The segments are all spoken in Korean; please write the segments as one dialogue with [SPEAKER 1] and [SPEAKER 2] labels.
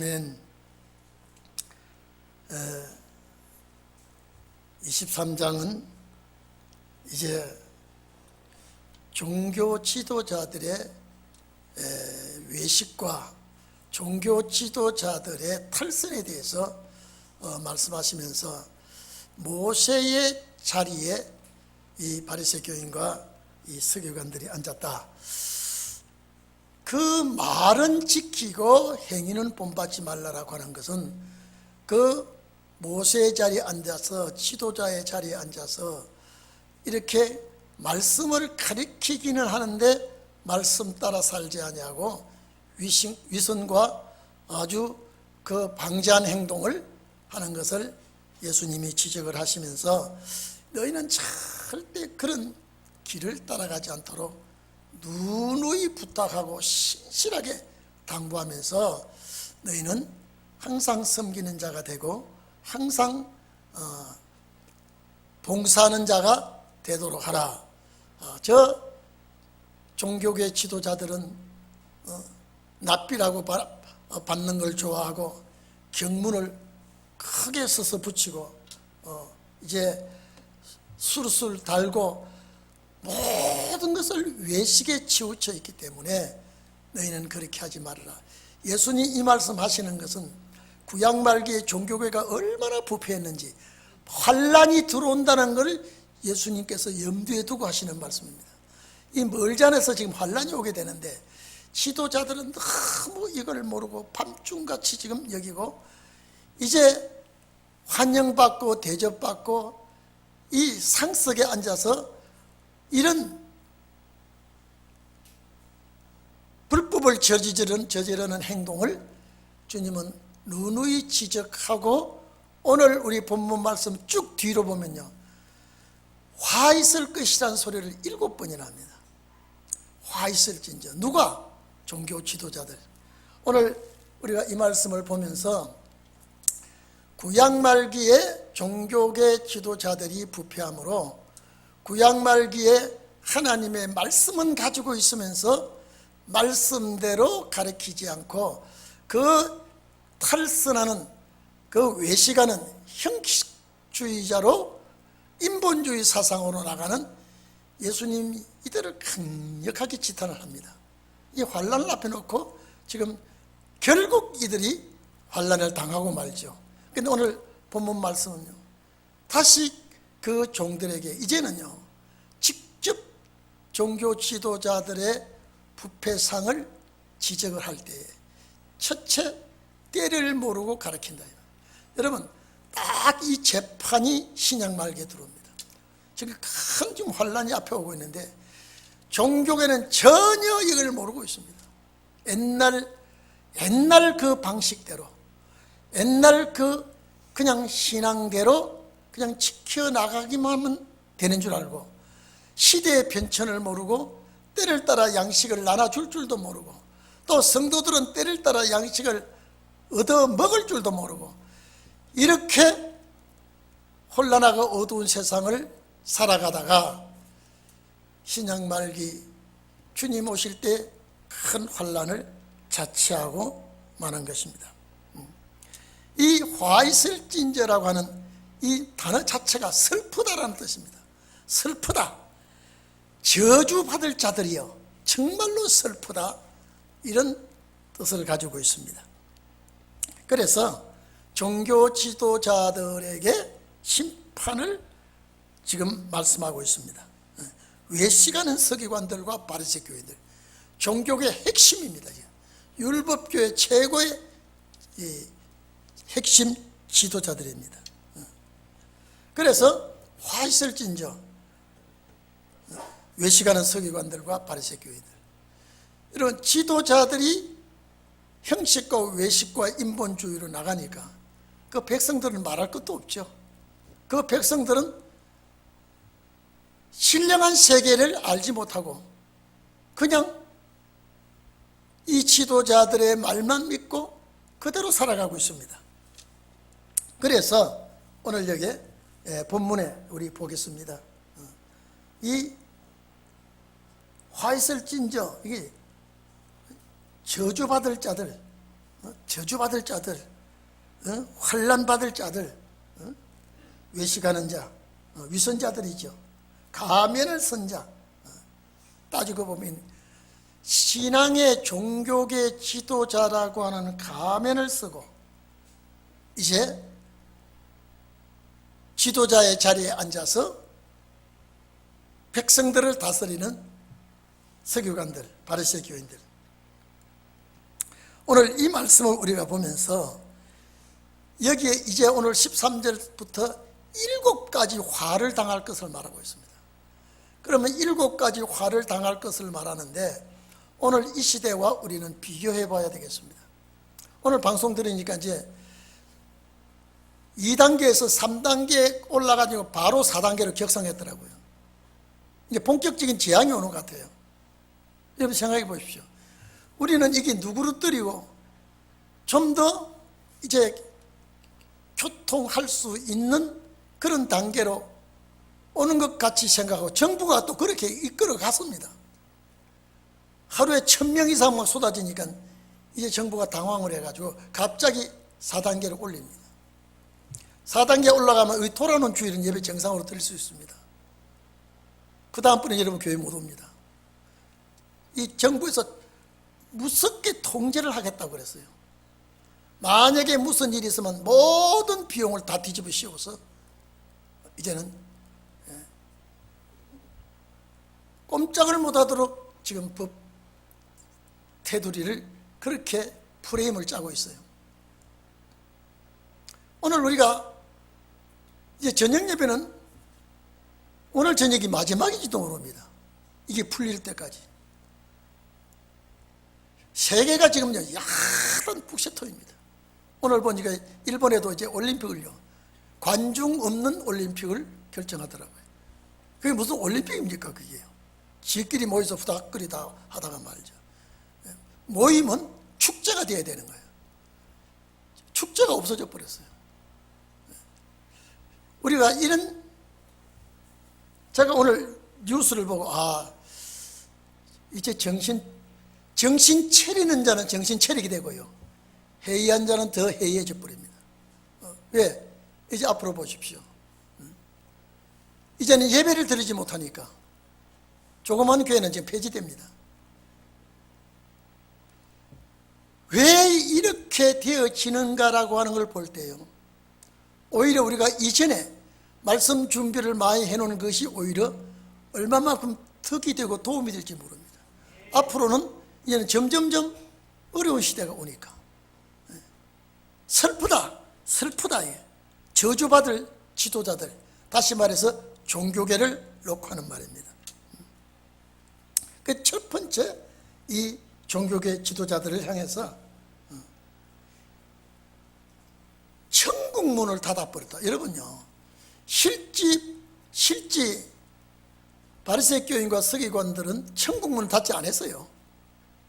[SPEAKER 1] 아멘. 23장은 이제 종교 지도자들의 외식과 종교 지도자들의 탈선에 대해서 말씀하시면서 모세의 자리에 이 바리새 교인과 이 서기관들이 앉았다. 그 말은 지키고 행위는 본받지 말라라고 하는 것은 그 모세의 자리에 앉아서 지도자의 자리에 앉아서 이렇게 말씀을 가리키기는 하는데 말씀 따라 살지 아니하고 위선과 아주 그 방지한 행동을 하는 것을 예수님이 지적을 하시면서 너희는 절대 그런 길을 따라가지 않도록 누누이 부탁하고 신실하게 당부하면서 너희는 항상 섬기는 자가 되고 항상 봉사하는 자가 되도록 하라. 저 종교계 지도자들은 납비라고 받는 걸 좋아하고 경문을 크게 써서 붙이고 이제 술술 달고 모든 것을 외식에 치우쳐 있기 때문에 너희는 그렇게 하지 말아라. 예수님 이 말씀 하시는 것은 구약 말기의 종교계가 얼마나 부패했는지 환란이 들어온다는 것을 예수님께서 염두에 두고 하시는 말씀입니다. 이 멀잖아서 지금 환란이 오게 되는데 지도자들은 너무 이걸 모르고 밤중같이 지금 여기고 이제 환영받고 대접받고 이 상석에 앉아서 이런 불법을 저지르는 행동을 주님은 누누이 지적하고 오늘 우리 본문 말씀 쭉 뒤로 보면요, 화 있을 것이라는 소리를 7번이나 합니다. 화 있을진저. 누가? 종교 지도자들. 오늘 우리가 이 말씀을 보면서 구약 말기에 종교계 지도자들이 부패함으로 구약 말기에 하나님의 말씀은 가지고 있으면서 말씀대로 가르치지 않고 그 탈선하는 그 외식하는 형식주의자로 인본주의 사상으로 나가는 예수님이 이들을 강력하게 지탄을 합니다. 이 환란을 앞에 놓고 지금 결국 이들이 환란을 당하고 말죠. 그런데 오늘 본문 말씀은요, 다시 그 종들에게 이제는요 직접 종교 지도자들의 부패상을 지적을 할 때에 첫째 때를 모르고 가르친다. 여러분 딱 이 재판이 신약 말기에 들어옵니다. 지금 큰 지금 환란이 앞에 오고 있는데 종교계는 전혀 이걸 모르고 있습니다. 옛날 그 방식대로 옛날 그 그냥 신앙대로 그냥 지켜나가기만 하면 되는 줄 알고 시대의 변천을 모르고 때를 따라 양식을 나눠줄 줄도 모르고 또 성도들은 때를 따라 양식을 얻어먹을 줄도 모르고 이렇게 혼란하고 어두운 세상을 살아가다가 신약 말기 주님 오실 때 큰 환란을 자취하고 마는 것입니다. 이 화 있을진저라고 하는 이 단어 자체가 슬프다라는 뜻입니다. 슬프다. 저주받을 자들이여 정말로 슬프다. 이런 뜻을 가지고 있습니다. 그래서 종교 지도자들에게 심판을 지금 말씀하고 있습니다. 외식하는 서기관들과 바리새 교인들, 종교의 핵심입니다. 율법교의 최고의 핵심 지도자들입니다. 그래서 화 있을진저 외식하는 서기관들과 바리새 교인들, 이런 지도자들이 형식과 외식과 인본주의로 나가니까 그 백성들은 말할 것도 없죠. 그 백성들은 신령한 세계를 알지 못하고 그냥 이 지도자들의 말만 믿고 그대로 살아가고 있습니다. 그래서 오늘 여기 본문에 우리 보겠습니다. 이 화 있을진저, 이게 저주받을 자들, 저주받을 자들, 환난받을 자들, 외식하는 자, 위선자들이죠. 가면을 쓴 자. 따지고 보면 신앙의 종교계 지도자라고 하는 가면을 쓰고 이제 지도자의 자리에 앉아서 백성들을 다스리는 서기관들, 바리새 교인들. 오늘 이 말씀을 우리가 보면서 여기에 이제 오늘 13절부터 7가지 화를 당할 것을 말하고 있습니다. 그러면 7가지 화를 당할 것을 말하는데 오늘 이 시대와 우리는 비교해 봐야 되겠습니다. 오늘 방송 들으니까 이제 2단계에서 3단계 올라가지고 바로 4단계로 격상했더라고요. 이제 본격적인 재앙이 오는 것 같아요. 여러분 생각해 보십시오. 우리는 이게 누구를 좀 더 이제 교통할 수 있는 그런 단계로 오는 것 같이 생각하고 정부가 또 그렇게 이끌어 갔습니다. 하루에 1000명 이상 막 쏟아지니까 이제 정부가 당황을 해가지고 갑자기 4단계로 올립니다. 4단계 올라가면 돌아오는 주일은 예배 정상으로 드릴 수 있습니다. 그 다음번에 여러분 교회 못 옵니다. 이 정부에서 무섭게 통제를 하겠다고 그랬어요. 만약에 무슨 일이 있으면 모든 비용을 다 뒤집어 씌워서 이제는 꼼짝을 못하도록 지금 법 테두리를 그렇게 프레임을 짜고 있어요. 오늘 우리가 이제 저녁 예배는 오늘 저녁이 마지막일지도 모릅니다. 이게 풀릴 때까지. 세계가 지금요 야한 북새토입니다. 오늘 보니까 일본에도 이제 올림픽을요 관중 없는 올림픽을 결정하더라고요. 그게 무슨 올림픽입니까 그게요. 지끼리 모여서 후닥거리다 하다가 말이죠. 모임은 축제가 돼야 되는 거예요. 축제가 없어져 버렸어요. 우리가 이런 제가 오늘 뉴스를 보고 이제 정신 차리는 자는 정신 차리게 되고요. 해이한 자는 더 해이해져 버립니다. 왜? 이제 앞으로 보십시오. 이제는 예배를 드리지 못하니까 조그만 교회는 지금 폐지됩니다. 왜 이렇게 되어지는가라고 하는 걸 볼 때요, 오히려 우리가 이전에 말씀 준비를 많이 해놓은 것이 오히려 얼마만큼 득이 되고 도움이 될지 모릅니다. 앞으로는 이제는 점점점 어려운 시대가 오니까 슬프다. 저주받을 지도자들, 다시 말해서 종교계를 놓고 하는 말입니다. 그 첫 번째, 이 종교계 지도자들을 향해서 천국문을 닫아버렸다. 여러분요, 실제 바리새 교인과 서기관들은 천국문을 닫지 않았어요.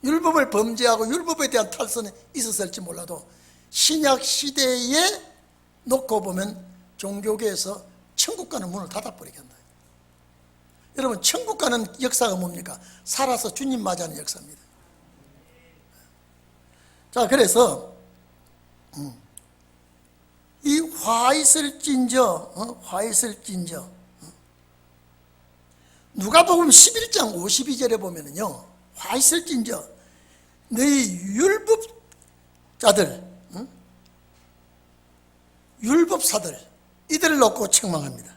[SPEAKER 1] 율법을 범죄하고 율법에 대한 탈선이 있었을지 몰라도 신약 시대에 놓고 보면 종교계에서 천국 가는 문을 닫아버리게 한다. 여러분, 천국 가는 역사가 뭡니까? 살아서 주님 맞이하는 역사입니다. 자, 그래서 이 화 있을진저 누가복음 11장 52절에 보면은요, 화 있을진저 너희 율법자들, 율법사들, 이들을 놓고 책망합니다.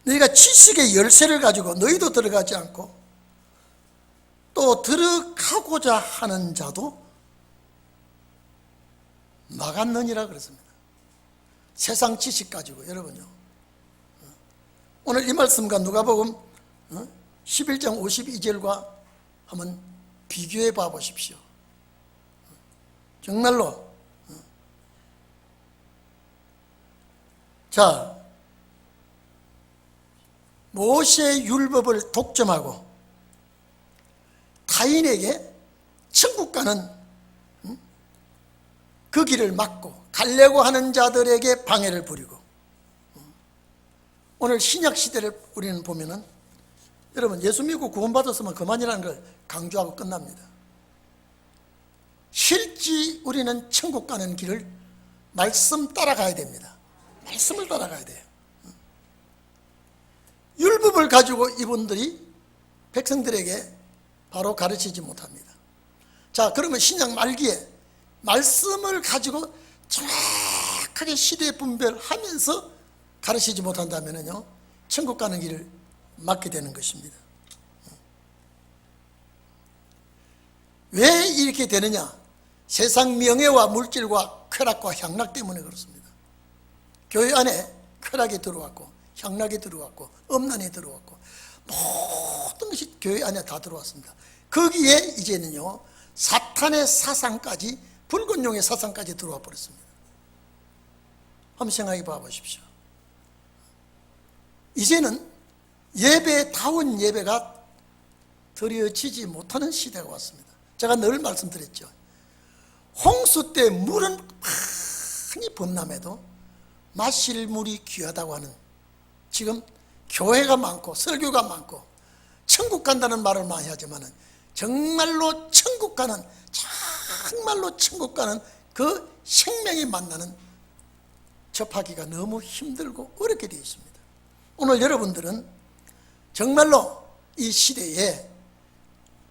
[SPEAKER 1] 너희가 지식의 열쇠를 가지고 너희도 들어가지 않고 또 들어가고자 하는 자도 막았느니라 그랬습니다. 세상 지식 가지고. 여러분요, 오늘 이 말씀과 누가복음 11장 52절과 한번 비교해 봐 보십시오. 정말로. 자, 모세의 율법을 독점하고 타인에게 천국 가는 그 길을 막고 가려고 하는 자들에게 방해를 부리고, 오늘 신약 시대를 우리는 보면은, 여러분, 예수 믿고 구원받았으면 그만이라는 걸 강조하고 끝납니다. 실제 어찌 우리는 천국 가는 길을 말씀 따라가야 됩니다. 말씀을 따라가야 돼요. 율법을 가지고 이분들이 백성들에게 바로 가르치지 못합니다. 자, 그러면 신약 말기에 말씀을 가지고 정확하게 시대 분별하면서 가르치지 못한다면요, 천국 가는 길을 막게 되는 것입니다. 왜 이렇게 되느냐? 세상 명예와 물질과 쾌락과 향락 때문에 그렇습니다. 교회 안에 쾌락이 들어왔고 향락이 들어왔고 음란이 들어왔고 모든 것이 교회 안에 다 들어왔습니다. 거기에 이제는요, 사탄의 사상까지, 붉은 용의 사상까지 들어와 버렸습니다. 한번 생각해 봐 보십시오. 이제는 예배다운 예배가 드려지지 못하는 시대가 왔습니다. 제가 늘 말씀드렸죠. 홍수 때 물은 많이 범람해도 마실 물이 귀하다고 하는, 지금 교회가 많고 설교가 많고 천국 간다는 말을 많이 하지만 정말로 천국 가는, 정말로 천국 가는 그 생명이 만나는 접하기가 너무 힘들고 어렵게 되어 있습니다. 오늘 여러분들은 정말로 이 시대에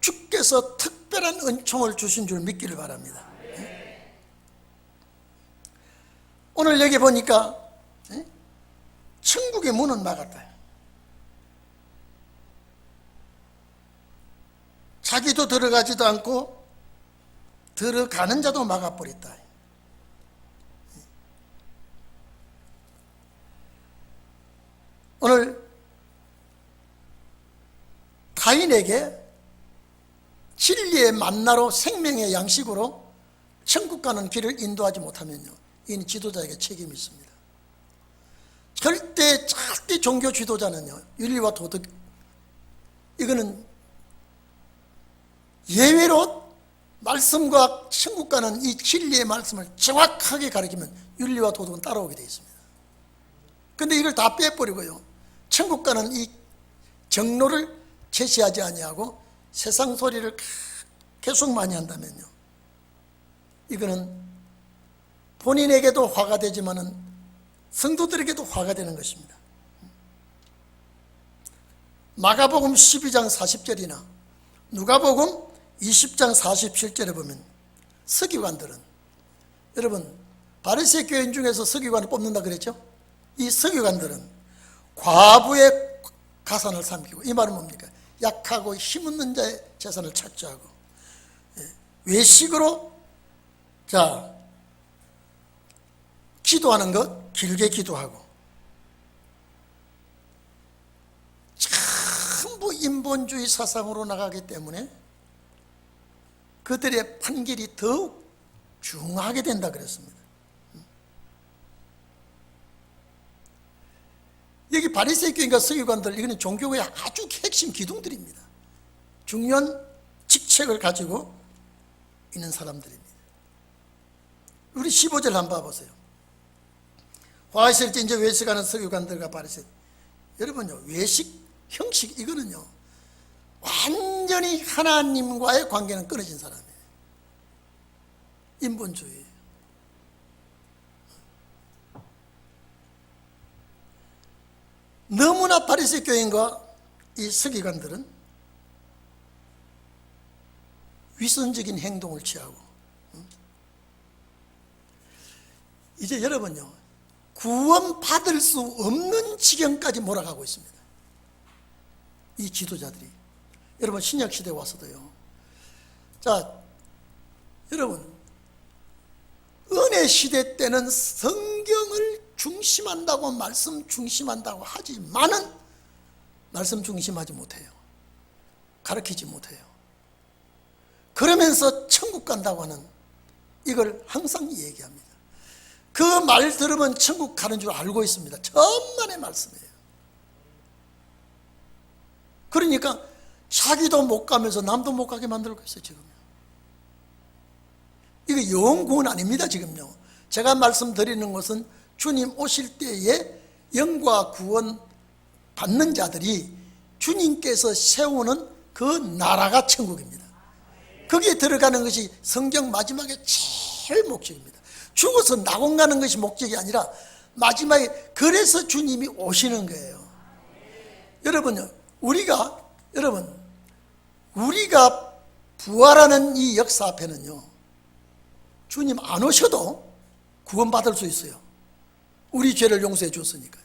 [SPEAKER 1] 주께서 특별한 은총을 주신 줄 믿기를 바랍니다. 오늘 여기 보니까 천국의 문은 막았다. 자기도 들어가지도 않고 들어가는 자도 막아버렸다. 오늘 가인에게 진리의 만나로 생명의 양식으로 천국 가는 길을 인도하지 못하면요, 이는 지도자에게 책임이 있습니다. 절대 종교 지도자는요, 윤리와 도덕, 이거는 예외로 말씀과 천국 가는 이 진리의 말씀을 정확하게 가르치면 윤리와 도덕은 따라오게 되어 있습니다. 그런데 이걸 다 빼버리고요, 천국 가는 이 정로를 제시하지 아니하고 세상 소리를 계속 많이 한다면요, 이거는 본인에게도 화가 되지만은 성도들에게도 화가 되는 것입니다. 마가복음 12장 40절이나 누가복음 20장 47절에 보면 서기관들은, 여러분 바리새 교인 중에서 서기관을 뽑는다 그랬죠? 이 서기관들은 과부의 가산을 삼키고, 이 말은 뭡니까? 약하고 힘없는 자의 재산을 착취하고, 외식으로 기도하는 것 길게 기도하고, 전부 인본주의 사상으로 나가기 때문에 그들의 판결이 더욱 중하게 된다 그랬습니다. 여기 바리새인 교인과 서기관들, 이거는 종교의 아주 핵심 기둥들입니다. 중요한 직책을 가지고 있는 사람들입니다. 우리 15절 한번 봐보세요. 화 있을 때 이제 외식하는 서기관들과 바리새인, 여러분요, 외식 형식, 이거는요 완전히 하나님과의 관계는 끊어진 사람이에요. 인본주의. 너무나 바리새 교인과 이 서기관들은 위선적인 행동을 취하고, 이제 여러분요, 구원받을 수 없는 지경까지 몰아가고 있습니다. 이 지도자들이. 여러분 신약시대에 와서도요, 자 여러분, 은혜 시대 때는 성경을 중심한다고, 말씀 중심한다고 하지만은 말씀 중심하지 못해요. 가르치지 못해요. 그러면서 천국 간다고 하는, 이걸 항상 얘기합니다. 그 말 들으면 천국 가는 줄 알고 있습니다. 천만의 말씀이에요. 그러니까 자기도 못 가면서 남도 못 가게 만들고 있어요, 지금. 이거 영원 구원 아닙니다, 지금요. 제가 말씀드리는 것은 주님 오실 때에 영과 구원 받는 자들이 주님께서 세우는 그 나라가 천국입니다. 거기에 들어가는 것이 성경 마지막에 제일 목적입니다. 죽어서 낙원 가는 것이 목적이 아니라 마지막에 그래서 주님이 오시는 거예요. 여러분요, 우리가 부활하는 이 역사 앞에는요, 주님 안 오셔도 구원받을 수 있어요. 우리 죄를 용서해 줬으니까요.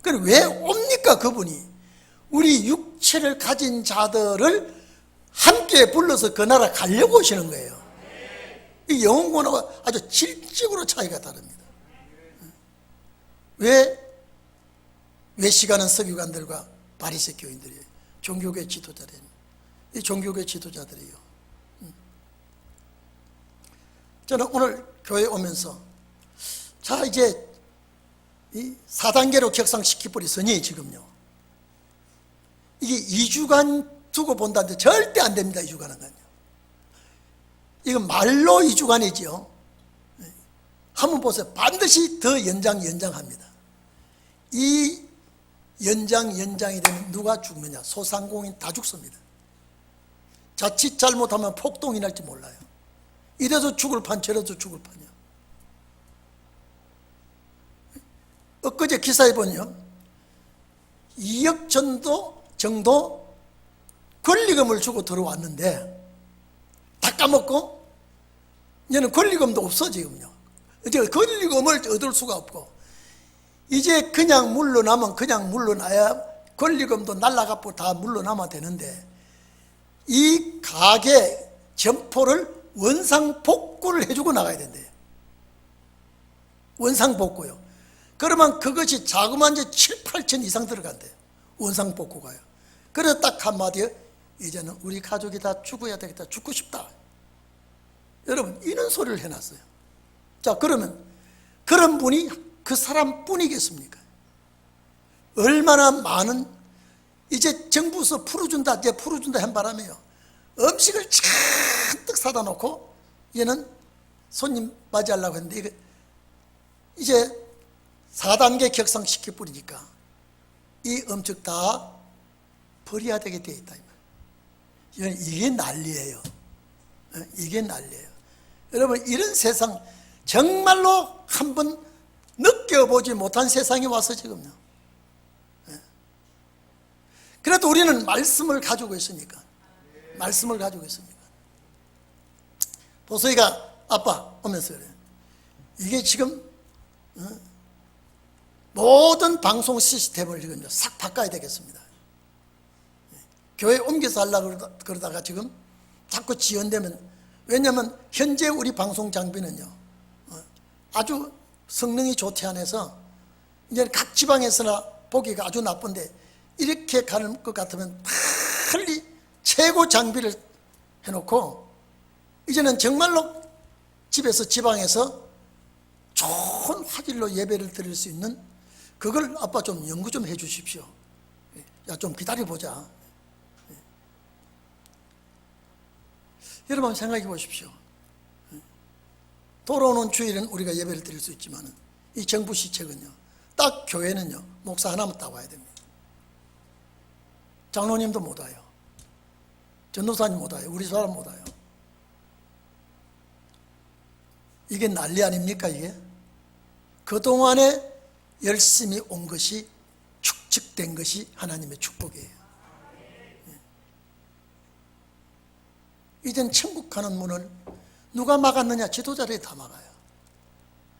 [SPEAKER 1] 그럼 왜 옵니까? 그분이 우리 육체를 가진 자들을 함께 불러서 그 나라 가려고 오시는 거예요. 이 영혼과는 아주 질적으로 차이가 다릅니다. 왜 시간은 서기관들과 바리새 교인들이에요. 종교계 지도자들이에요. 이 종교계 지도자들이에요. 저는 오늘 교회 오면서 자, 이제 이 4단계로 격상시켜버렸으니 지금요, 이게 2주간 두고 본다는데 절대 안 됩니다. 2주간은 건요. 이건 말로 2주간이죠. 한번 보세요. 반드시 더 연장합니다. 이 연장이 되면 누가 죽느냐? 소상공인 다 죽습니다. 자칫 잘못하면 폭동이 날지 몰라요. 이래서 죽을 판 저래서 죽을 판이요. 엊그제 기사에 보면 2억 정도 권리금을 주고 들어왔는데 다 까먹고 이제는 권리금도 없어. 지금요, 이제 권리금을 얻을 수가 없고, 이제 그냥 물러나면 그냥 물러나야 권리금도 날라가고 다 물러나면 되는데, 이 가게 점포를 원상복구를 해주고 나가야 된대요. 원상복구요. 그러면 그것이 자그마한 7, 8천 이상 들어간대요. 원상복구가요. 그래서 딱 한마디에 이제는 우리 가족이 다 죽어야 되겠다. 죽고 싶다. 여러분, 이런 소리를 해놨어요. 자, 그러면 그런 분이 그 사람뿐이겠습니까? 얼마나 많은, 이제 정부에서 풀어준다, 이제 풀어준다 한 바람에요, 음식을 잔뜩 사다 놓고 얘는 손님 맞이하려고 했는데 이제 4단계 격상시켜 버리니까 이 음식 다 버려야 되게 돼 있다. 이게 난리예요. 이게 난리예요. 여러분, 이런 세상 정말로 한번 느껴보지 못한 세상이 와서 지금요. 그래도 우리는 말씀을 가지고 있으니까. 말씀을 가지고 있으니까. 보소이가 아빠 오면서 그래요. 이게 지금 모든 방송 시스템을 지금 싹 바꿔야 되겠습니다. 교회 옮겨서 하려고 그러다가 지금 자꾸 지연되면, 왜냐하면 현재 우리 방송 장비는요, 아주 성능이 좋지 않아서 이제 각 지방에서나 보기가 아주 나쁜데, 이렇게 가는 것 같으면 빨리 최고 장비를 해놓고 이제는 정말로 집에서 지방에서 좋은 화질로 예배를 드릴 수 있는, 그걸 아빠 좀 연구 좀 해 주십시오. 야, 좀 기다려보자. 여러분 생각해 보십시오. 돌아오는 주일은 우리가 예배를 드릴 수 있지만 이 정부 시책은요, 딱 교회는요, 목사 하나만 딱 와야 됩니다. 장로님도 못 와요. 전도사님 못 와요. 우리 사람 못 와요. 이게 난리 아닙니까? 이게 그동안에 열심히 온 것이 축적된 것이 하나님의 축복이에요. 이젠 천국 가는 문을 누가 막았느냐? 지도자들이 다 막아요.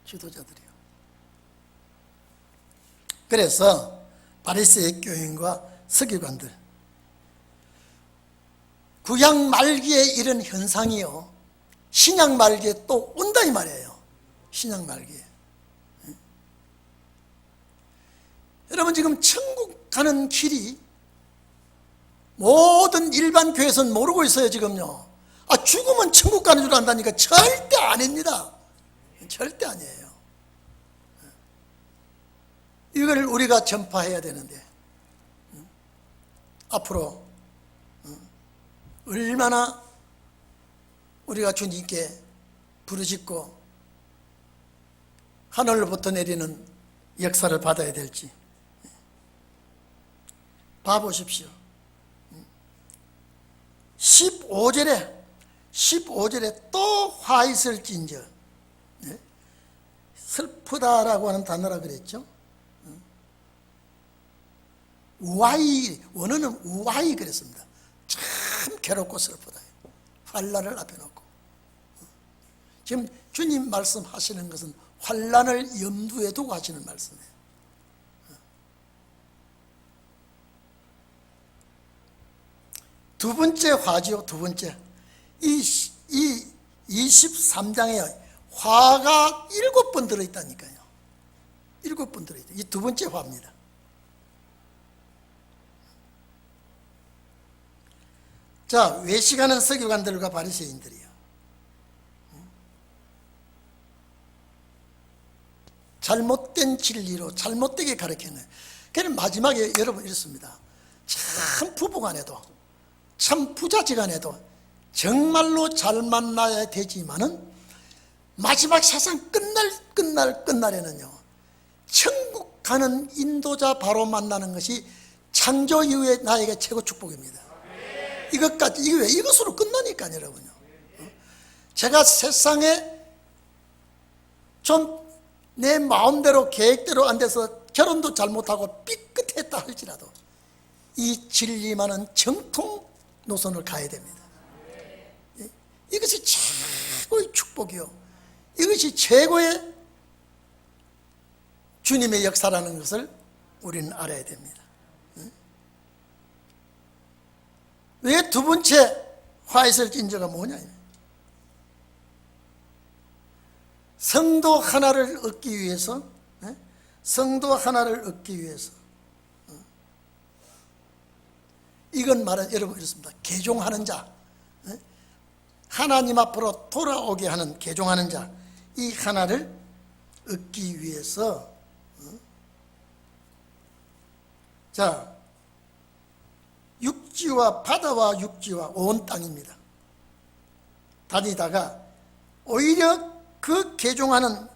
[SPEAKER 1] 지도자들이요. 그래서 바리새 교인과 서기관들, 구약 말기에 이런 현상이요, 신약 말기에 또 온다 이 말이에요. 신약 말기에. 여러분, 지금 천국 가는 길이 모든 일반 교회에서는 모르고 있어요. 지금요, 죽으면 천국 가는 줄 안다니까. 절대 아닙니다. 절대 아니에요. 이걸 우리가 전파해야 되는데, 앞으로 얼마나 우리가 주님께 부르짖고 하늘로부터 내리는 역사를 받아야 될지 봐보십시오. 15절에 15절에 또 화 있을진저, 네? 슬프다라고 하는 단어라 그랬죠. 우아히, 원어는 우아히 그랬습니다. 참 괴롭고 슬프다. 환난을 앞에 놓고. 지금 주님 말씀하시는 것은 환난을 염두에 두고 하시는 말씀이에요. 두 번째 화지요. 두 번째, 이 23장에 화가 7번 들어있다니까요. 7번 들어있다. 이 두 번째 화입니다. 자, 외식하는 서기관들과 바리새인들이요, 잘못된 진리로 잘못되게 가르치는. 그는 마지막에 여러분 이렇습니다. 참 부부간에도, 참 부자지간에도 정말로 잘 만나야 되지만은 마지막 세상 끝날에는요, 천국 가는 인도자 바로 만나는 것이 창조 이후에 나에게 최고 축복입니다. 이것으로 끝나니까 여러분요. 제가 세상에 좀 내 마음대로 계획대로 안 돼서 결혼도 잘못하고 삐끗했다 할지라도 이 진리만은 정통 노선을 가야 됩니다. 이것이 최고의 축복이요, 이것이 최고의 주님의 역사라는 것을 우리는 알아야 됩니다. 왜 두 번째 화 있을진저가 뭐냐? 성도 하나를 얻기 위해서, 성도 하나를 얻기 위해서, 이건 말은 여러분 이렇습니다. 개종하는 자, 하나님 앞으로 돌아오게 하는 개종하는 자, 이 하나를 얻기 위해서, 자, 육지와 바다와 육지와 온 땅입니다. 다니다가 오히려 그 개종하는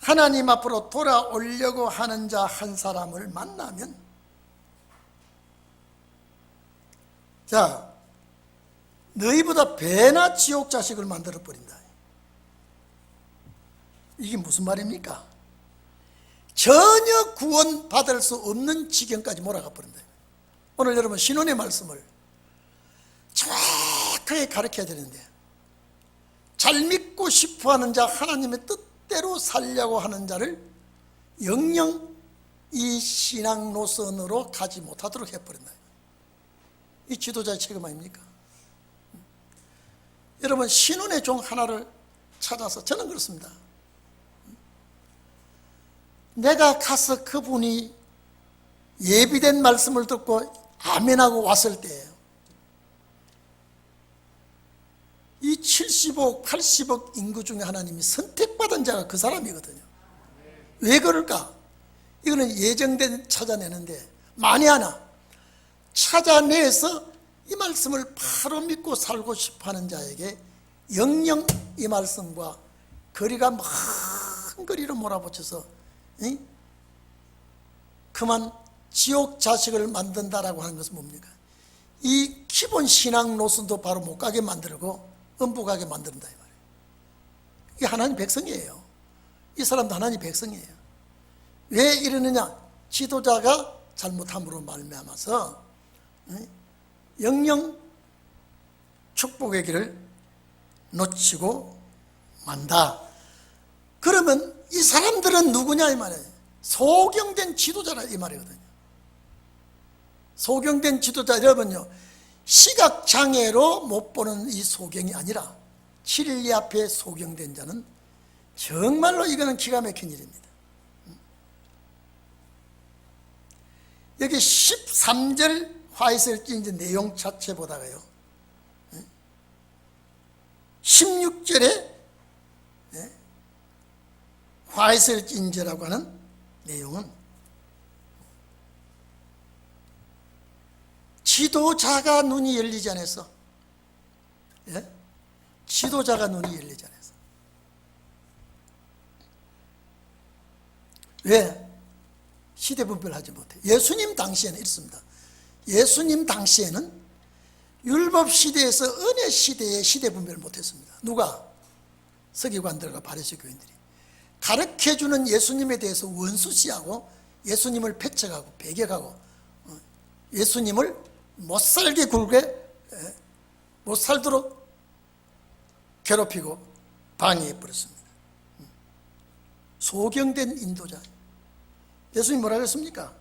[SPEAKER 1] 하나님 앞으로 돌아오려고 하는 자 한 사람을 만나면, 자, 너희보다 배나 지옥 자식을 만들어 버린다. 이게 무슨 말입니까? 전혀 구원받을 수 없는 지경까지 몰아가 버린다. 오늘 여러분 신혼의 말씀을 정확하게 가르쳐야 되는데, 잘 믿고 싶어하는 자, 하나님의 뜻대로 살려고 하는 자를 영영 이 신앙 노선으로 가지 못하도록 해버린다. 이 지도자의 책임 아닙니까? 여러분 신혼의 종 하나를 찾아서, 저는 그렇습니다. 내가 가서 그분이 예비된 말씀을 듣고 아멘하고 왔을 때예요. 이 70억, 80억 인구 중에 하나님이 선택받은 자가 그 사람이거든요. 왜 그럴까? 이거는 예정된 찾아내는데, 만에 하나 찾아내서 이 말씀을 바로 믿고 살고 싶어하는 자에게 영영 이 말씀과 거리가 먼 거리로 몰아붙여서 그만 지옥 자식을 만든다라고 하는 것은 뭡니까? 이 기본 신앙 노선도 바로 못 가게 만들고 음부가게 만든다 이 말이에요. 이게 하나님 백성이에요. 이 사람도 하나님 백성이에요. 왜 이러느냐? 지도자가 잘못함으로 말미암아서 영영 축복의 길을 놓치고 만다. 그러면 이 사람들은 누구냐 이 말이에요. 소경된 지도자라 이 말이거든요. 소경된 지도자, 여러분요, 시각장애로 못 보는 이 소경이 아니라 진리 앞에 소경된 자는 정말로 이거는 기가 막힌 일입니다. 여기 13절 화 있을진저 내용 자체보다가요, 16절에 화 있을진저라고 하는 내용은 지도자가 눈이 열리지 않아서, 지도자가 눈이 열리지 않아서. 왜? 시대 분별하지 못해. 예수님 당시에는 이렇습니다. 예수님 당시에는 율법 시대에서 은혜 시대에 시대 분별을 못했습니다. 누가? 서기관들과 바리새 교인들이 가르쳐주는 예수님에 대해서 원수시하고 예수님을 배척하고 배격하고 예수님을 못살게 굴게 못살도록 괴롭히고 방해해버렸습니다. 소경된 인도자. 예수님 뭐라고 했습니까?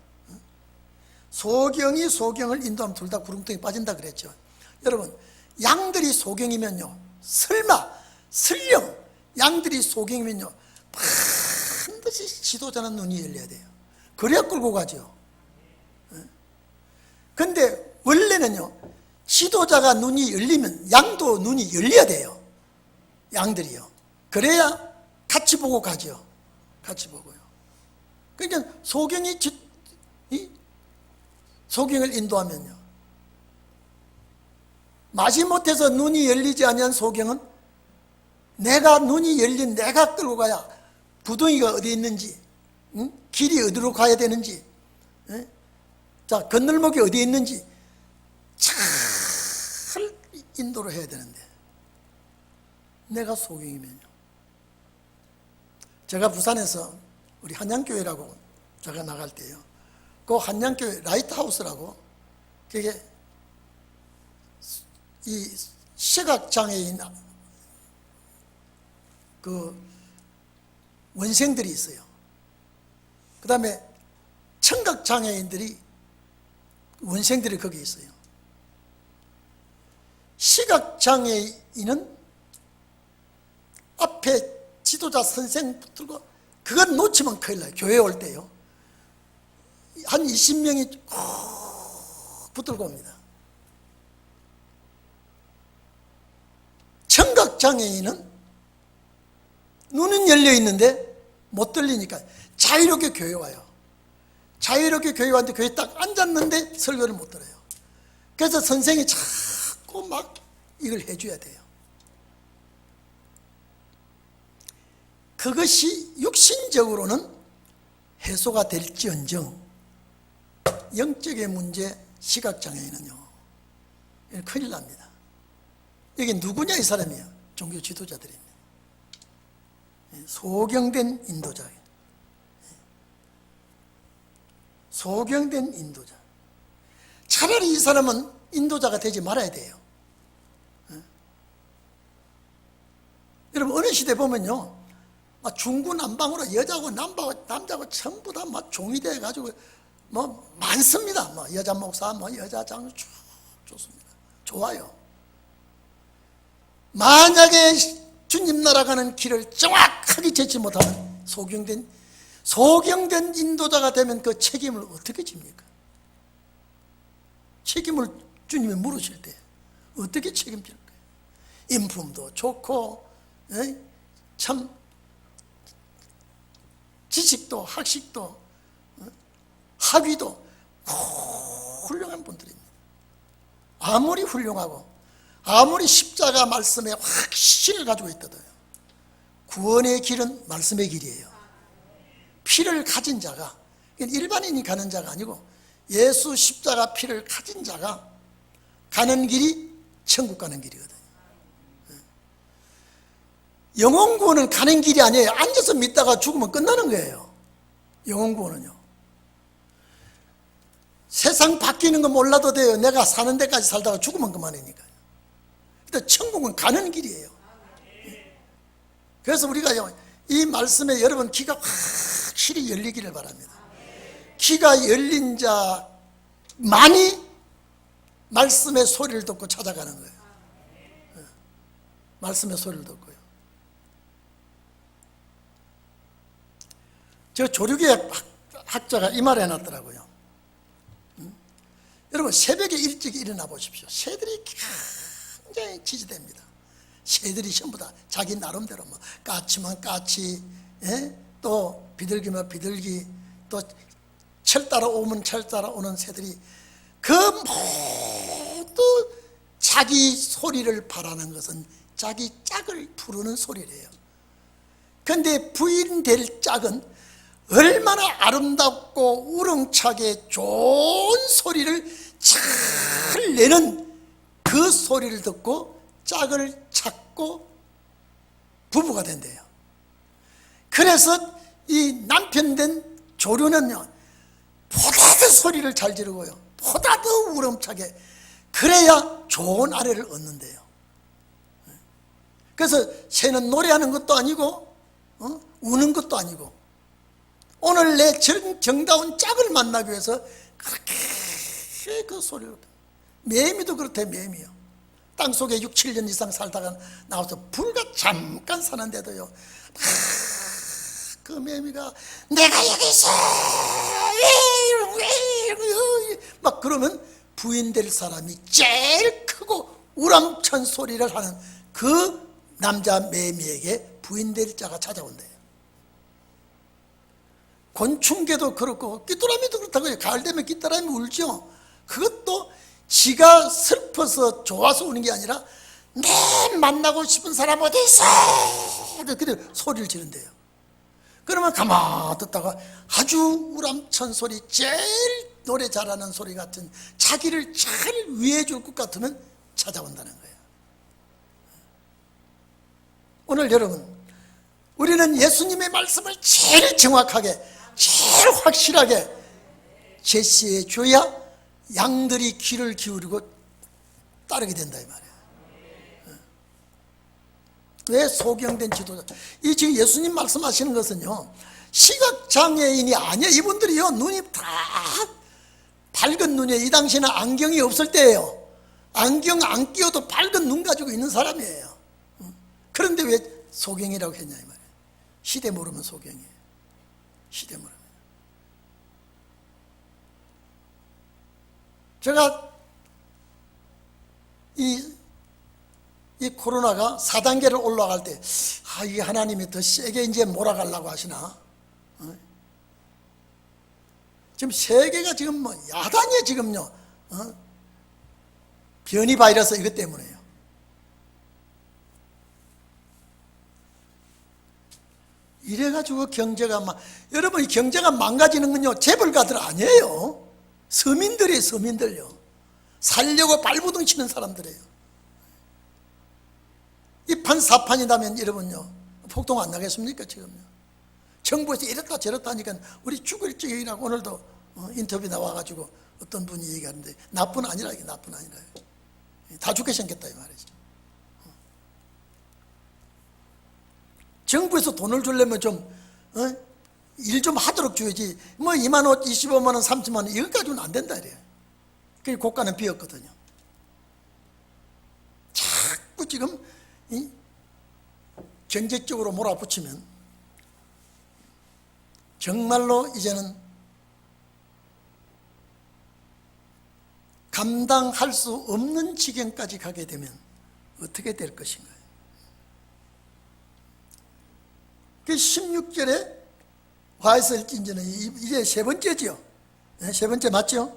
[SPEAKER 1] 소경이 소경을 인도하면 둘 다 구렁텅이 빠진다 그랬죠. 여러분, 양들이 소경이면요, 설령 양들이 소경이면요, 반드시 지도자는 눈이 열려야 돼요. 그래야 끌고 가죠. 근데 원래는요, 지도자가 눈이 열리면 양도 눈이 열려야 돼요. 양들이요. 그래야 같이 보고 가죠. 같이 보고요. 그러니까 소경을 인도하면요, 마지못해서 눈이 열리지 아니한 소경은 내가 눈이 열린 내가 끌고 가야 부둥이가 어디 있는지, 길이 어디로 가야 되는지, 자, 건널목이 어디에 있는지 잘 인도를 해야 되는데, 내가 소경이면요. 제가 부산에서 우리 한양교회라고 제가 나갈 때요, 그 한양교회 라이트하우스라고, 그게 이 시각장애인 그 원생들이 있어요. 그 다음에 청각장애인들이 원생들이 거기 있어요. 시각장애인은 앞에 지도자 선생 붙들고, 그건 놓치면 큰일 나요. 교회 올 때요, 한 20명이 붙들고 옵니다. 청각장애인은 눈은 열려 있는데 못 들리니까 자유롭게 교회 와요. 자유롭게 교회 왔는데 교회에 딱 앉았는데 설교를 못 들어요. 그래서 선생이 자꾸 막 이걸 해줘야 돼요. 그것이 육신적으로는 해소가 될지언정 영적의 문제, 시각장애인은요, 큰일 납니다. 이게 누구냐? 이 사람이에요. 종교 지도자들입니다. 소경된 인도자. 소경된 인도자. 차라리 이 사람은 인도자가 되지 말아야 돼요. 여러분, 어느 시대 보면요, 중구난방으로 여자고 남자고 전부 다 막 종이 돼가지고 뭐 많습니다. 뭐 여자 목사, 뭐 여자 장로 쭉 좋습니다. 좋아요. 만약에 주님 나라가는 길을 정확하게 제치 못하면 소경된 인도자가 되면 그 책임을 어떻게 집니까? 책임을 주님이 물으실 때 어떻게 책임질 거예요? 인품도 좋고, 참 지식도 학식도 학위도 훌륭한 분들입니다. 아무리 훌륭하고 아무리 십자가 말씀에 확신을 가지고 있다도요, 구원의 길은 말씀의 길이에요. 피를 가진 자가, 일반인이 가는 자가 아니고 예수 십자가 피를 가진 자가 가는 길이 천국 가는 길이거든요. 영혼 구원은 가는 길이 아니에요. 앉아서 믿다가 죽으면 끝나는 거예요. 영혼 구원은요. 세상 바뀌는 거 몰라도 돼요. 내가 사는 데까지 살다가 죽으면 그만이니까요. 근데 천국은 가는 길이에요. 그래서 우리가 이 말씀에 여러분 귀가 확실히 열리기를 바랍니다. 귀가 열린 자만이 말씀의 소리를 듣고 찾아가는 거예요. 말씀의 소리를 듣고요. 저 조류계 학자가 이 말 해놨더라고요. 여러분, 새벽에 일찍 일어나 보십시오. 새들이 굉장히 지지됩니다. 새들이 전부 다 자기 나름대로 뭐 까치면 까치, 또 비둘기면 비둘기, 또 철 따라 오면 철 따라 오는 새들이 그 모두 자기 소리를 바라는 것은 자기 짝을 부르는 소리래요. 그런데 부인될 짝은 얼마나 아름답고 우렁차게 좋은 소리를 잘 내는 그 그 소리를 듣고 짝을 찾고 부부가 된대요. 그래서 이 남편 된 조류는요, 보다 더 소리를 잘 지르고요, 보다 더 우렁차게, 그래야 좋은 아내를 얻는데요. 그래서 새는 노래하는 것도 아니고 우는 것도 아니고, 오늘 내 정다운 짝을 만나기 위해서 그렇게 그 소리를, 매미도 그렇대. 매미요, 땅속에 6, 7년 이상 살다가 나와서 불과 잠깐 사는데도요, 그 매미가 내가 여기 있어 막 그러면 부인 될 사람이 제일 크고 우렁찬 소리를 하는 그 남자 매미에게 부인 될 자가 찾아온대요. 곤충개도 그렇고 귀뚜라미도 그렇다고요. 가을 되면 귀뚜라미 울죠. 그것도 지가 슬퍼서 좋아서 우는 게 아니라 내 만나고 싶은 사람 어디 있어? 그래 소리를 지른대요. 그러면 가만 듣다가 아주 우람찬 소리, 제일 노래 잘하는 소리 같은, 자기를 잘 위해 줄 것 같으면 찾아온다는 거예요. 오늘 여러분, 우리는 예수님의 말씀을 제일 정확하게, 제일 확실하게 제시해 줘야 양들이 귀를 기울이고 따르게 된다 이 말이에요. 왜 소경된 지도자? 이 지금 예수님 말씀하시는 것은요, 시각장애인이 아니에요. 이분들이요, 눈이 다 밝은 눈이에요. 이 당시에는 안경이 없을 때예요. 안경 안 끼워도 밝은 눈 가지고 있는 사람이에요. 그런데 왜 소경이라고 했냐 이 말이에요. 시대 모르면 소경이에요. 시대 모르면. 제가 이 코로나가 4단계를 올라갈 때, 이 하나님이 더 세게 이제 몰아가려고 하시나? 지금 세계가 지금 뭐 야단이에요, 지금요. 변이 바이러스 이것 때문에요. 이래가지고 경제가 여러분, 경제가 망가지는 건요, 재벌가들 아니에요. 서민들이에요, 서민들요. 살려고 발부둥 치는 사람들이에요. 이판사판이 나면 여러분요, 폭동 안 나겠습니까? 지금요. 정부에서 이랬다 저랬다 하니까 우리 죽을 지경이라고 오늘도 인터뷰 나와가지고 어떤 분이 얘기하는데, 나뿐 아니라, 이게 나뿐 아니라 다 죽게 생겼다 이 말이죠. 정부에서 돈을 주려면 좀 일 좀 하도록 줘야지, 뭐 2만 원, 25만 원, 30만 원 이것 가지고는 안 된다 이래요. 그 고가는 비었거든요. 자꾸 지금 경제적으로 몰아붙이면 정말로 이제는 감당할 수 없는 지경까지 가게 되면 어떻게 될 것인가요? 그 16절에 화에서일진저는 이제 세 번째지요. 세 번째 맞죠?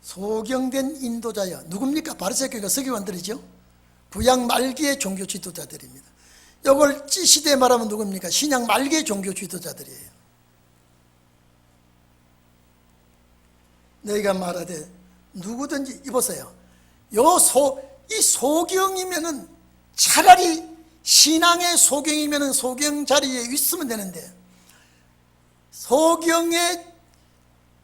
[SPEAKER 1] 소경된 인도자여, 누굽니까? 바리새교가 서기관들이죠. 구약 말기의 종교 지도자들입니다. 이걸 시대에 말하면 누굽니까? 신약 말기의 종교 지도자들이에요. 너희가 말하되 누구든지, 이보세요, 이 소경이면은 차라리 신앙의 소경이면은 소경 자리에 있으면 되는데, 소경의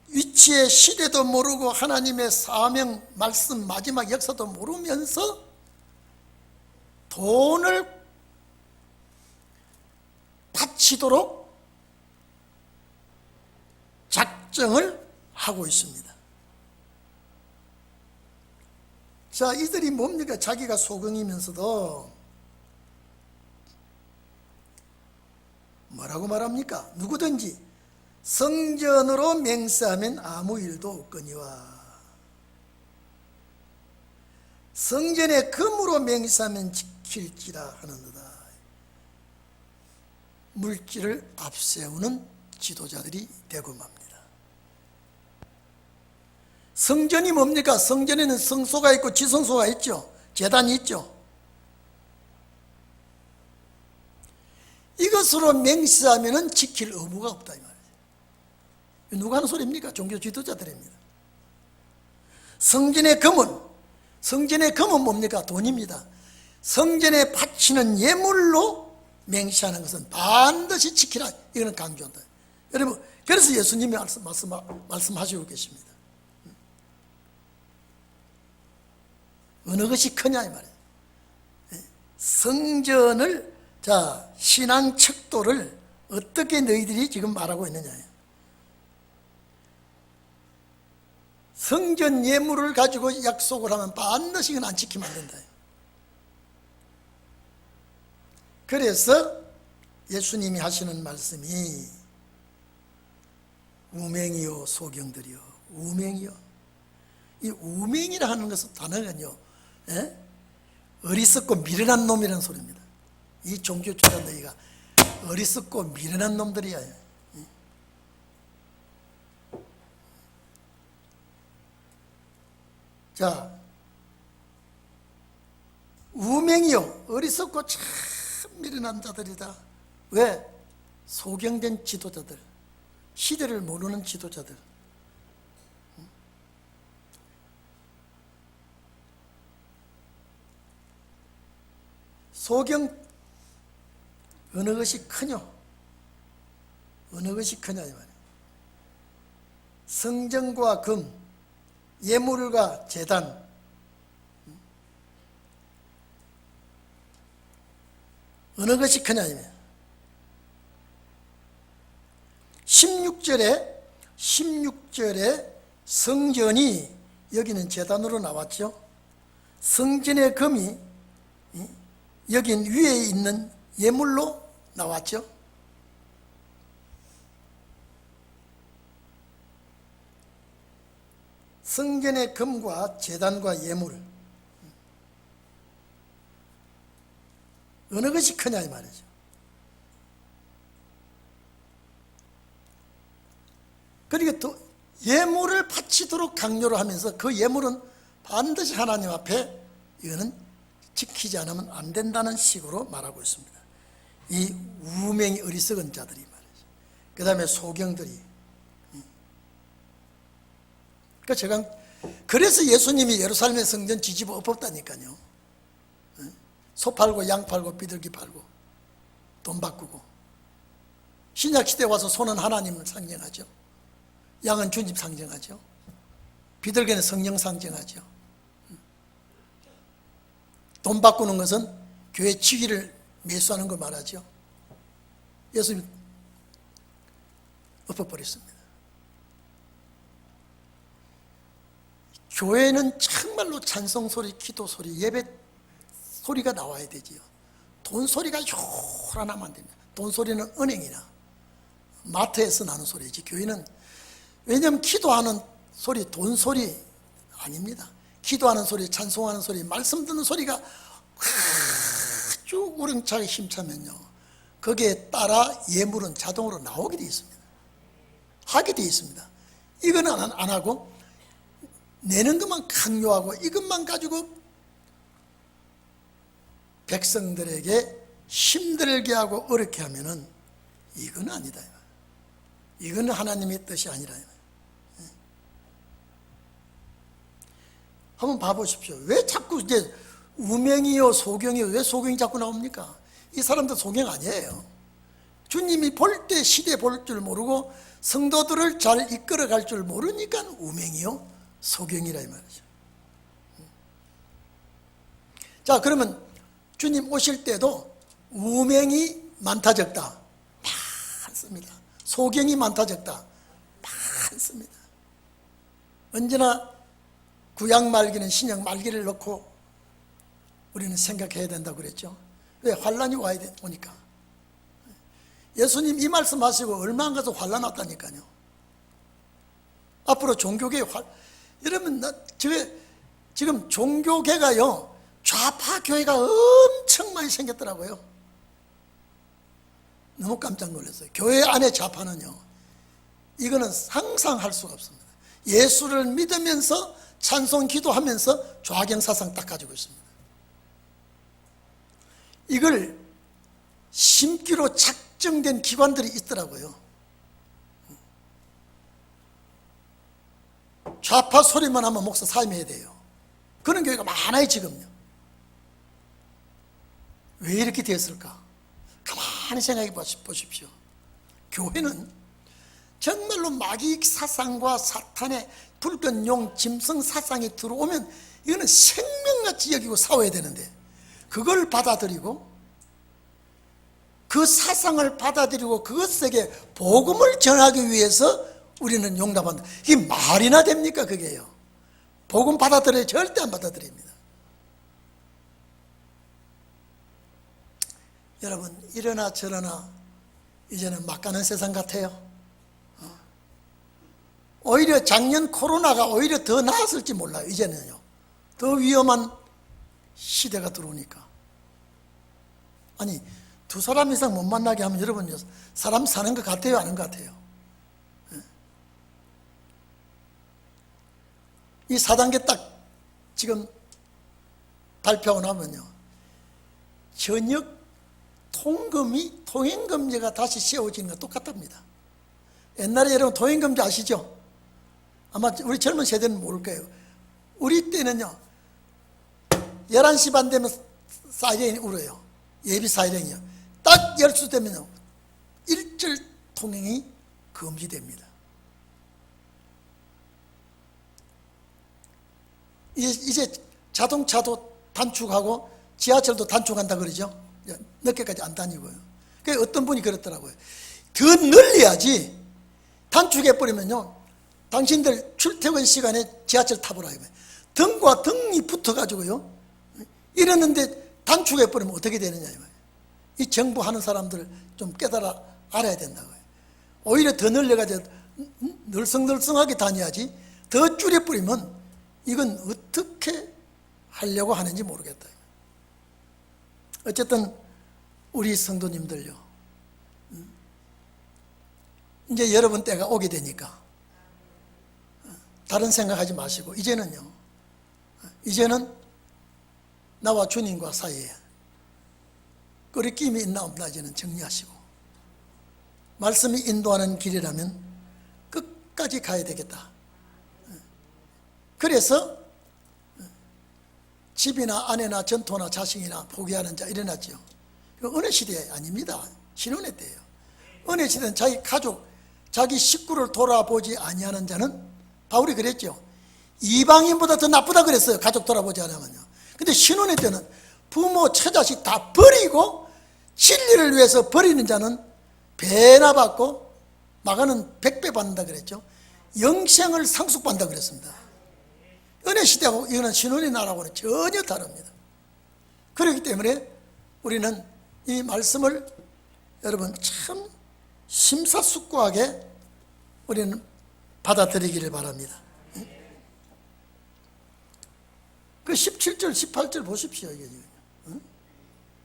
[SPEAKER 1] 위치의 시대도 모르고 하나님의 사명, 말씀, 마지막 역사도 모르면서 돈을 바치도록 작정을 하고 있습니다. 자, 이들이 뭡니까? 자기가 소경이면서도 뭐라고 말합니까? 누구든지 성전으로 맹세하면 아무 일도 없거니와 성전의 금으로 맹세하면 지킬지라 하는도다. 물질을 앞세우는 지도자들이 되고 맙니다. 성전이 뭡니까? 성전에는 성소가 있고 지성소가 있죠. 제단이 있죠. 이것으로 맹세하면 지킬 의무가 없다 이 말이에요. 누가 하는 소리입니까? 종교 지도자들입니다. 성전의 금은 뭡니까? 돈입니다. 성전에 바치는 예물로 맹세하는 것은 반드시 지키라. 이거는 강조한다. 여러분, 그래서 예수님이 말씀하시고 계십니다. 어느 것이 크냐 이 말이에요. 성전을, 신앙 척도를 어떻게 너희들이 지금 말하고 있느냐예요. 성전 예물을 가지고 약속을 하면 반드시 이건 안 지키면 안 된다. 그래서 예수님이 하시는 말씀이 우맹이요 소경들이요. 우맹이요. 이 우맹이라 하는 것은 단어는요, 어리석고 미련한 놈이라는 소리입니다. 이 종교 주장 너희가 어리석고 미련한 놈들이야. 우맹이요, 어리석고 참 미련한 자들이다. 왜? 소경된 지도자들, 시대를 모르는 지도자들. 소경, 어느 것이 크뇨? 어느 것이 크냐 이 말이에요. 성전과 금, 예물과 제단, 어느 것이 크냐 이 말이에요. 16절에 성전이, 여기는 제단으로 나왔죠. 성전의 금이 여긴 위에 있는 예물로 나왔죠. 성전의 금과 제단과 예물, 어느 것이 크냐 이 말이죠. 그리고 또 예물을 바치도록 강요를 하면서 그 예물은 반드시 하나님 앞에 이거는 지키지 않으면 안 된다는 식으로 말하고 있습니다. 이 우명이 어리석은 자들이 말이죠. 그 다음에 소경들이. 그래서 예수님이 예루살렘의 성전 뒤집어 엎었다니까요. 소 팔고 양 팔고 비둘기 팔고 돈 바꾸고. 신약시대에 와서 소는 하나님을 상징하죠. 양은 주님 상징하죠. 비둘기는 성령 상징하죠. 돈 바꾸는 것은 교회 지위를 매수하는 걸 말하죠. 예수님 엎어버렸습니다. 교회는 정말로 찬송 소리, 기도 소리, 예배 소리가 나와야 되지요. 돈 소리가 요란하면 안 됩니다. 돈 소리는 은행이나 마트에서 나는 소리지. 교회는, 왜냐하면 기도하는 소리, 돈 소리 아닙니다. 기도하는 소리, 찬송하는 소리, 말씀 듣는 소리가 아주 우렁차게 힘차면요, 거기에 따라 예물은 자동으로 나오게 되어 있습니다. 하게 되어 있습니다. 이거는 안 하고 내는 것만 강요하고 이것만 가지고 백성들에게 힘들게 하고 어렵게 하면은 이건 아니다. 이거는 하나님의 뜻이 아니라. 한번 봐보십시오. 왜 자꾸 이제 우명이요 소경이요, 왜 소경이 자꾸 나옵니까? 이 사람들 소경 아니에요. 주님이 볼 때 시대 볼 줄 모르고 성도들을 잘 이끌어 갈 줄 모르니까 우명이요 소경이라 이 말이죠. 자, 그러면 주님 오실 때도 우명이 많다 적다? 많습니다. 소경이 많다 적다? 많습니다. 언제나 구약 말기는 신약 말기를 넣고 우리는 생각해야 된다고 그랬죠. 왜? 환란이 오니까. 예수님 이 말씀하시고 얼마 안 가서 환란 왔다니까요. 앞으로 종교계에 여러분, 지금 종교계가요, 좌파 교회가 엄청 많이 생겼더라고요. 너무 깜짝 놀랐어요. 교회 안에 좌파는요, 이거는 상상할 수가 없습니다. 예수를 믿으면서 찬송 기도하면서 좌경 사상 딱 가지고 있습니다. 이걸 심기로 작정된 기관들이 있더라고요. 좌파 소리만 하면 목사 사임해야 돼요. 그런 교회가 많아요 지금요. 왜 이렇게 됐을까? 가만히 생각해 보십시오. 교회는 정말로 마귀 사상과 사탄의 붉은 용 짐승 사상이 들어오면 이거는 생명같이 여기고 싸워야 되는데, 그걸 받아들이고 그 사상을 받아들이고 그것에게 복음을 전하기 위해서 우리는 용납한다. 이게 말이나 됩니까? 그게요. 복음 받아들여야 절대 안 받아들입니다. 여러분, 이러나 저러나 이제는 막 가는 세상 같아요. 오히려 작년 코로나가 오히려 더 나았을지 몰라요. 이제는요, 더 위험한 시대가 들어오니까. 아니, 두 사람 이상 못 만나게 하면 여러분, 사람 사는 것 같아요, 아닌 것 같아요? 이 4단계 딱 지금 발표하고 나면요, 전역 통행금지가 다시 세워지는 거 똑같답니다. 옛날에 여러분 통행금지 아시죠? 아마 우리 젊은 세대는 모를 거예요. 우리 때는요, 11시 반 되면 사이렌이 울어요. 예비 사이렌이요. 딱 10시 되면요, 일절 통행이 금지됩니다. 이제 자동차도 단축하고 지하철도 단축한다 그러죠. 늦게까지 안 다니고요. 그러니까 어떤 분이 그랬더라고요. 더 늘려야지. 단축해버리면요, 당신들 출퇴근 시간에 지하철 타보라. 등과 등이 붙어가지고요, 이러는데 단축해버리면 어떻게 되느냐. 이 정부 하는 사람들 좀 깨달아 알아야 된다고요. 오히려 더 늘려가지고 늘성늘성하게 다녀야지, 더 줄여버리면 이건 어떻게 하려고 하는지 모르겠다. 어쨌든 우리 성도님들요, 이제 여러분 때가 오게 되니까 다른 생각하지 마시고, 이제는 나와 주님과 사이에 거리낌이 있나 없나 이제는 정리하시고, 말씀이 인도하는 길이라면 끝까지 가야 되겠다. 그래서 집이나 아내나 전토나 자식이나 포기하는 자 일어났죠. 은혜 시대 아닙니다. 신혼의 때예요. 은혜 시대는 자기 가족, 자기 식구를 돌아보지 아니하는 자는, 바울이 그랬죠. 이방인보다 더 나쁘다 그랬어요. 가족 돌아보지 않으면요. 근데 신혼의 때는 부모, 처자식 다 버리고 진리를 위해서 버리는 자는 배나 받고 마가는 100배 받는다 그랬죠. 영생을 상속받는다 그랬습니다. 은혜 시대하고 이거는 신혼의 나라하고는 전혀 다릅니다. 그렇기 때문에 우리는 이 말씀을 여러분 참 심사숙고하게 우리는 받아들이기를 바랍니다. 그 17절, 18절 보십시오.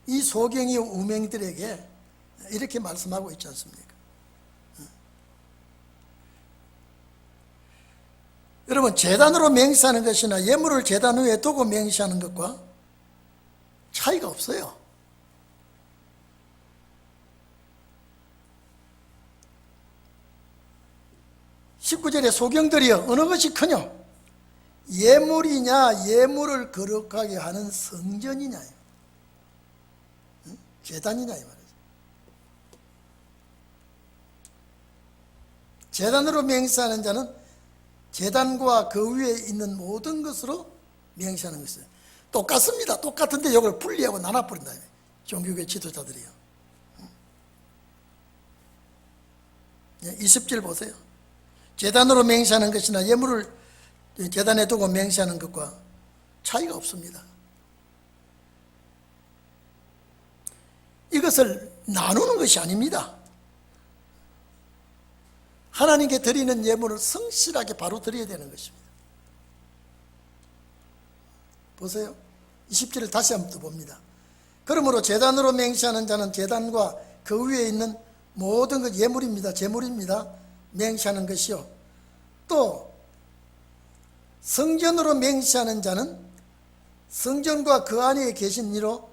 [SPEAKER 1] 이 소경이 우명들에게 이렇게 말씀하고 있지 않습니까? 여러분, 제단으로 맹세하는 것이나 예물을 제단 위에 두고 맹세하는 것과 차이가 없어요. (19절에) 소경들이여, 어느 것이 크냐? 예물이냐, 예물을 거룩하게 하는 성전이냐, 제단이냐 이 말이죠. 제단으로 맹세하는 자는 제단과 그 위에 있는 모든 것으로 맹세하는 것이에요. 똑같습니다. 똑같은데 이걸 분리하고 나눠버린다. 종교계 지도자들이요. 20절 보세요. 제단으로 맹세하는 것이나 예물을 제단에 두고 맹세하는 것과 차이가 없습니다. 이것을 나누는 것이 아닙니다. 하나님께 드리는 예물을 성실하게 바로 드려야 되는 것입니다. 보세요. 20절을 다시 한번 또 봅니다. 그러므로 제단으로 맹세하는 자는 제단과 그 위에 있는 모든 것 예물입니다. 제물입니다. 맹세하는 것이요. 또 성전으로 맹세하는 자는 성전과 그 안에 계신 이로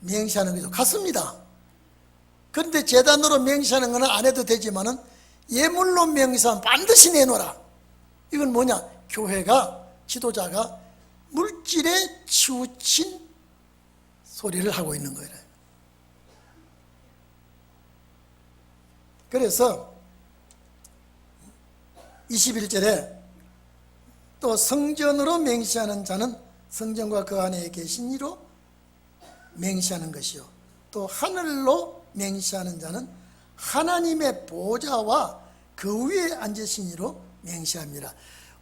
[SPEAKER 1] 맹세하는 것이죠. 같습니다. 그런데 제단으로 맹세하는 것은 안 해도 되지만은 예물로 맹세하면 반드시 내놓으라. 이건 뭐냐? 교회가, 지도자가 물질에 치우친 소리를 하고 있는 거예요. 그래서 21절에 또 성전으로 맹세하는 자는 성전과 그 안에 계신 이로 맹세하는 것이요, 또 하늘로 맹세하는 자는 하나님의 보좌와 그 위에 앉으신 이로 맹세합니다.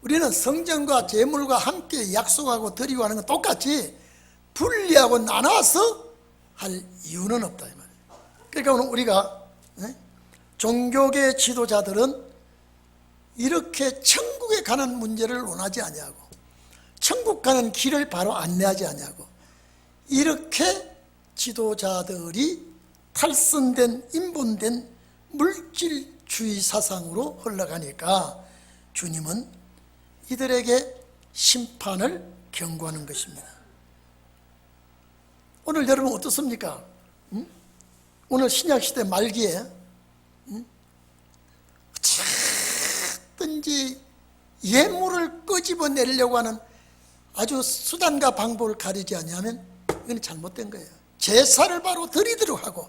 [SPEAKER 1] 우리는 성전과 제물과 함께 약속하고 드리고 하는 건 똑같이 분리하고 나눠서 할 이유는 없다 이 말이에요. 그러니까 오늘 우리가 종교계 지도자들은 이렇게 천국에 가는 문제를 논하지 아니하고 천국 가는 길을 바로 안내하지 아니하고 이렇게 지도자들이 탈선된 인본된 물질주의 사상으로 흘러가니까 주님은 이들에게 심판을 경고하는 것입니다. 오늘 여러분 어떻습니까? 오늘 신약시대 말기에 어떻든지 예물을 끄집어내려고 하는 아주 수단과 방법을 가리지 아니하면 이건 잘못된 거예요. 제사를 바로 드리도록 하고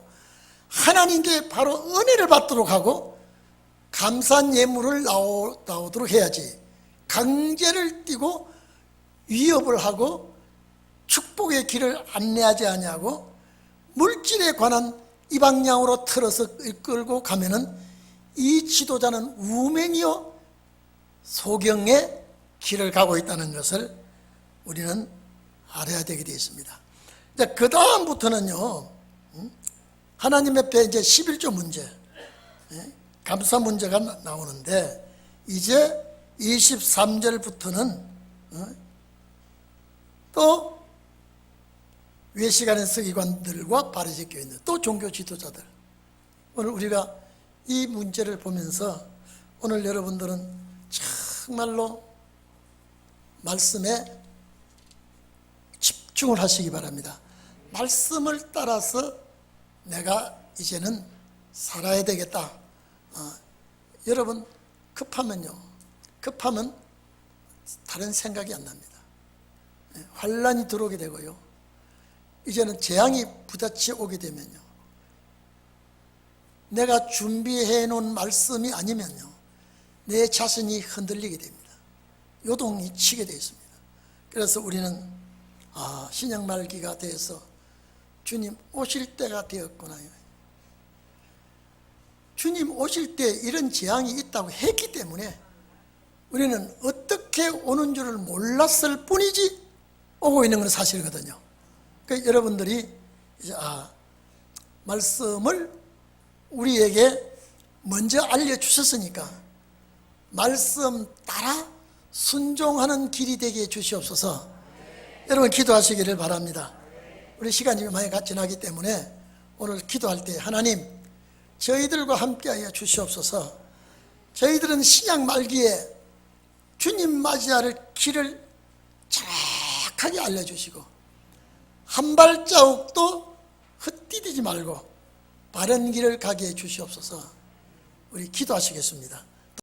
[SPEAKER 1] 하나님께 바로 은혜를 받도록 하고 감사한 예물을 나오도록 해야지, 강제를 띠고 위협을 하고 축복의 길을 안내하지 아니하고 물질에 관한 이 방향으로 틀어서 이끌고 가면은 이 지도자는 우맹이요 소경의 길을 가고 있다는 것을 우리는 알아야 되게 되어 있습니다. 이제 그 다음부터는요, 하나님 앞에 이제 11조 문제, 감사 문제가 나오는데, 이제 23절부터는 또 외시간의 서기관들과 바리새 교인들, 또 종교 지도자들, 오늘 우리가 이 문제를 보면서 오늘 여러분들은 정말로 말씀에 집중을 하시기 바랍니다. 말씀을 따라서 내가 이제는 살아야 되겠다. 여러분 급하면 다른 생각이 안 납니다. 환란이 들어오게 되고요, 이제는 재앙이 부딪혀 오게 되면요, 내가 준비해 놓은 말씀이 아니면요, 내 자신이 흔들리게 됩니다. 요동이 치게 되어 있습니다. 그래서 우리는 신약 말기가 돼서 주님 오실 때가 되었구나. 주님 오실 때 이런 재앙이 있다고 했기 때문에 우리는 어떻게 오는 줄을 몰랐을 뿐이지 오고 있는 건 사실이거든요. 그러니까 여러분들이 이제 말씀을 우리에게 먼저 알려주셨으니까 말씀 따라 순종하는 길이 되게 해주시옵소서. 여러분 기도하시기를 바랍니다. 우리 시간이 많이 지나기 때문에 오늘 기도할 때 하나님 저희들과 함께하여 주시옵소서. 저희들은 신약 말기에 주님 맞이할 길을 정확하게 알려주시고 한 발자국도 헛디디지 말고 바른 길을 가게 해 주시옵소서. 우리 기도하시겠습니다.